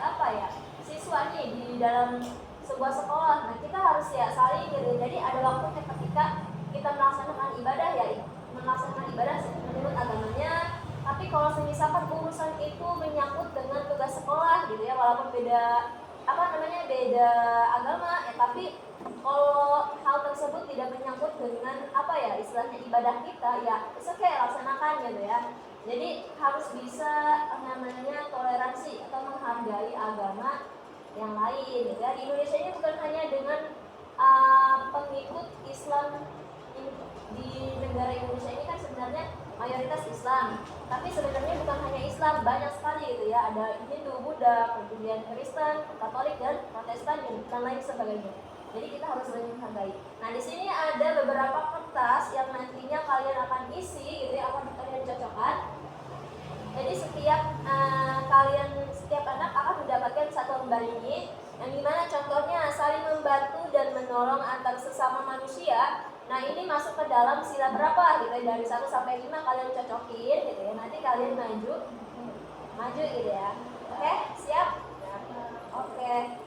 apa ya, siswa nih di dalam sebuah sekolah. Nah kita harus ya saling gitu. Jadi ada waktu ketika kita melaksanakan ibadah ya, melaksanakan ibadah menurut agamanya. Tapi kalau misalkan urusan itu menyangkut dengan tugas sekolah gitu ya, walaupun beda beda agama ya, tapi kalau hal tersebut tidak menyangkut dengan apa ya istilahnya ibadah kita ya, bisa kayak laksanakan gitu ya. Jadi harus bisa toleransi atau menghargai agama yang lain gitu ya. Di Indonesia ini bukan hanya dengan pengikut Islam di negara Indonesia ini kan sebenarnya mayoritas Islam, tapi sebenarnya bukan hanya Islam, banyak sekali gitu ya, ada Hindu, Buddha, kemudian Kristen, Katolik dan Protestan dan lain sebagainya. Jadi kita harus saling menghargai. Nah di sini ada beberapa kertas yang nantinya kalian akan isi gitu ya, akan kalian cocokkan. Jadi setiap anak akan mendapatkan satu lembar ini, yang dimana contohnya saling membantu dan menolong antar sesama manusia. Nah ini masuk ke dalam sila berapa gitu ya, dari 1 sampai 5 kalian cocokin gitu ya, nanti kalian maju gitu ya. Oke, siap? Oke.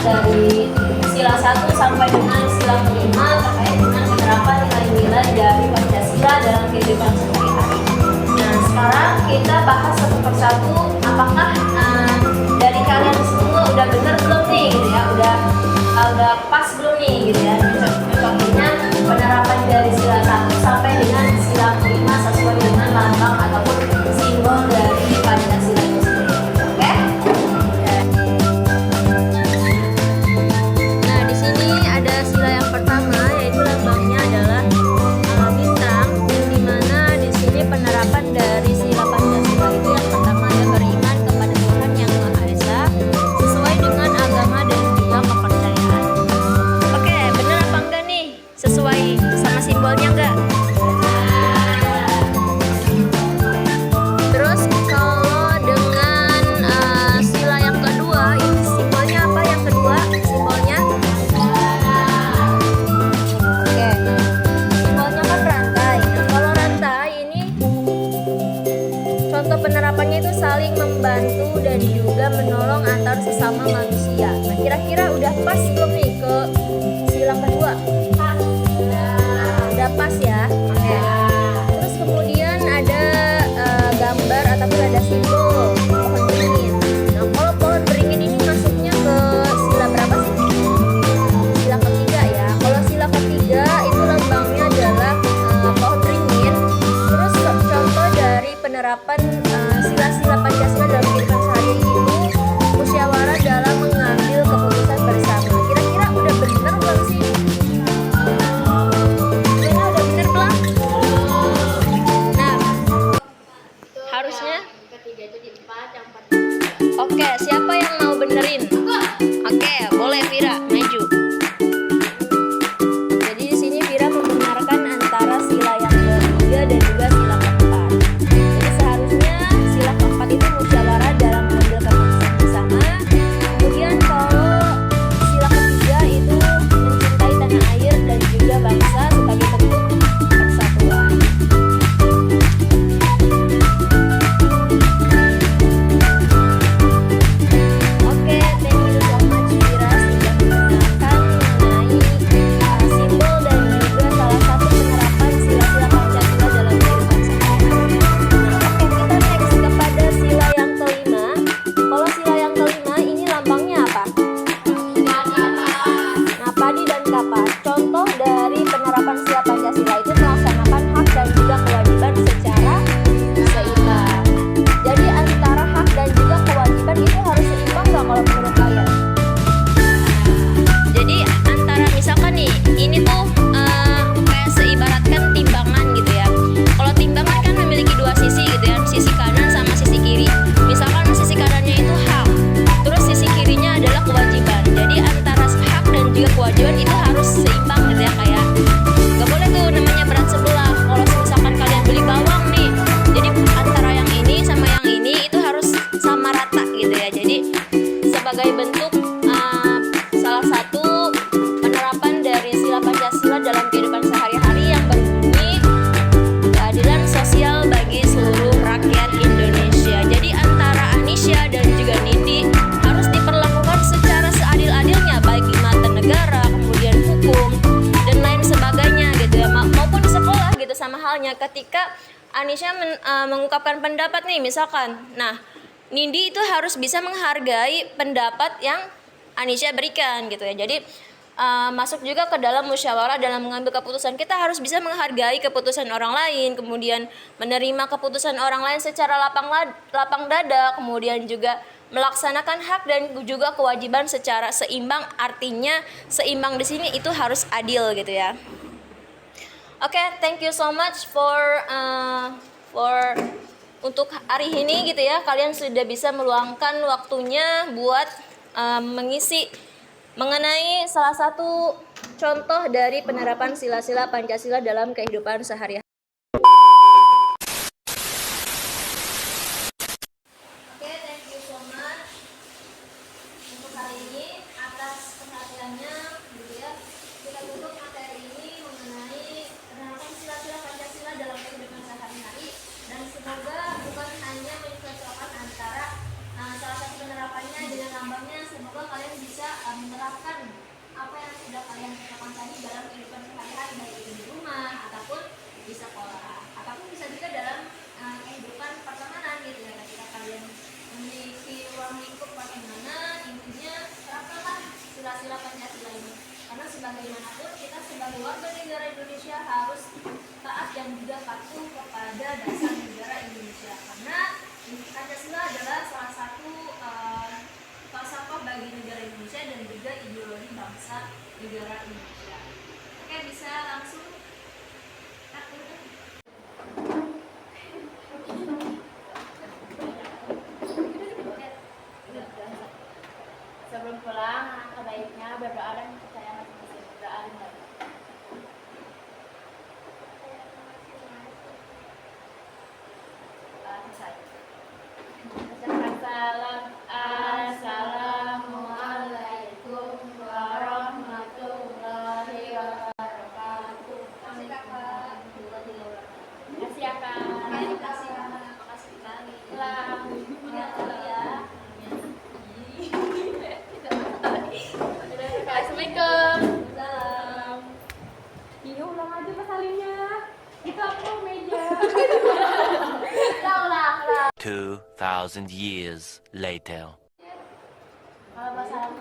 Dari sila 1 sampai dengan sila kelima terkait dengan penerapan nilai-nilai dari Pancasila dalam kehidupan sehari-hari. Nah sekarang kita bahas satu persatu, apakah dari kalian semua udah benar belum nih gitu ya, udah pas belum nih gitu ya, contohnya penerapan dari sila 1 sampai dengan sila kelima sesuai dengan lambang ataupun simbol dari Pancasila itu sendiri. Oke? Simbolnya enggak? Terus kalau dengan sila yang kedua, ini simbolnya apa yang kedua? Simbolnya? Oke, simbolnya kan rantai. Nah kalau rantai ini contoh penerapannya itu saling membantu dan juga menolong antar sesama manusia. Nah kira-kira udah pas belum nih ke sila kedua? Udah pas ya. penerapan sila-sila Pancasila dalam kehidupan sehari-hari itu musyawarah dalam mengambil keputusan bersama. Kira-kira udah benar belum sih? Kira udah benar belum? Nah, harusnya ketiga itu di 4, yang 4. Oke, siapa yang mau benerin? Oke, boleh Vira maju. Jadi di sini Vira membenarkan antara sila yang ketiga dan juga sila keempat. Jadi seharusnya sila keempat itu musyawarah dalam mengambil keputusan bersama. Kemudian kalau sila ketiga itu mencintai tanah air dan juga bangsa sebagai bentuk persatuan. Oke, thank you so much Vira sudah mengenalkan mengenai simbol dan juga salah satu penerapan sila-sila Pancasila dalam kehidupan sehari-hari. Oke, kita next kepada sila yang kelima. Kalau sila yang kelima ini lambangnya apa? Nah, padi dan kapas. Contoh dari penerapan sila Pancasila itu melaksanakan hak dan juga kewajiban secara seimbang. Jadi antara hak dan juga kewajiban itu harus seimbang nggak kalau menurut kalian? Jadi antara misalkan nih, ini tuh kayak seibaratkan timbangan gitu ya. Kalau timbangan kan memiliki dua sisi gitu ya, sisi kanan sama sisi kiri. Misalkan sisi kanannya itu hak, terus sisi kirinya adalah kewajiban. Jadi antara hak dan juga kewajiban itu harus seimbang gitu ya, kayak nggak boleh tuh namanya berat sebelah. Kalau misalkan kalian beli bawang nih, jadi antara yang ini sama yang ini itu harus sama rata gitu ya. Jadi sebagai bentuk salah satu penerapan dari sila Pancasila dalam kehidupan sehari-hari yang berbunyi keadilan sosial bagi seluruh rakyat Indonesia. Jadi antara Anisha dan juga Nindi harus diperlakukan secara seadil-adilnya baik di mata negara, kemudian hukum dan lain sebagainya gitu ya, maupun di sekolah gitu. Sama halnya ketika Anisha mengungkapkan pendapat nih misalkan, nah Nindi itu harus bisa menghargai pendapat yang Anisha berikan gitu ya. Jadi masuk juga ke dalam musyawarah dalam mengambil keputusan. Kita harus bisa menghargai keputusan orang lain, kemudian menerima keputusan orang lain secara lapang dada, kemudian juga melaksanakan hak dan juga kewajiban secara seimbang. Artinya seimbang di sini itu harus adil gitu ya. Oke, thank you so much for untuk hari ini gitu ya. Kalian sudah bisa meluangkan waktunya buat mengisi mengenai salah satu contoh dari penerapan sila-sila Pancasila dalam kehidupan sehari-hari. Oke, thank you so much untuk hari ini atas perhatiannya gitu ya. Kita tutup materi ini mengenai penerapan sila-sila Pancasila dalam kehidupan sehari-hari, dan semoga bukan hanya mencocokkan antara salah satu penerapannya dengan lambangnya. Semoga kalian bisa menerapkan apa yang sudah kalian lakukan tadi dalam kehidupan sehari-hari, baik itu di rumah ataupun di sekolah, ataupun bisa juga dalam kehidupan pertemanan gitu ya. Ketika kalian memiliki ruang lingkup pertemanan, intinya terapkanlah sila-sila Pancasila ini, karena sebagaimanapun kita sebagai warga negara Indonesia harus taat dan juga patuh kepada dasar negara Indonesia, karena Pancasila adalah salah satu falsafah bagi negara Indonesia dan juga ideologi bangsa negara Indonesia. Oke, bisa langsung Sebelum pulang, alangkah baiknya berdoa dan percaya masing-masing. Berdoa dan salam. Assalamualaikum warahmatullahi wabarakatuh. kasih kakak. Terima kasih ya Kak. Terima kasih sekali. Pulang. Ya. Assalamualaikum. Salam. Iya, ulang aja pasalinnya. Itu aku meja. 2,000 years later. Kalau masalah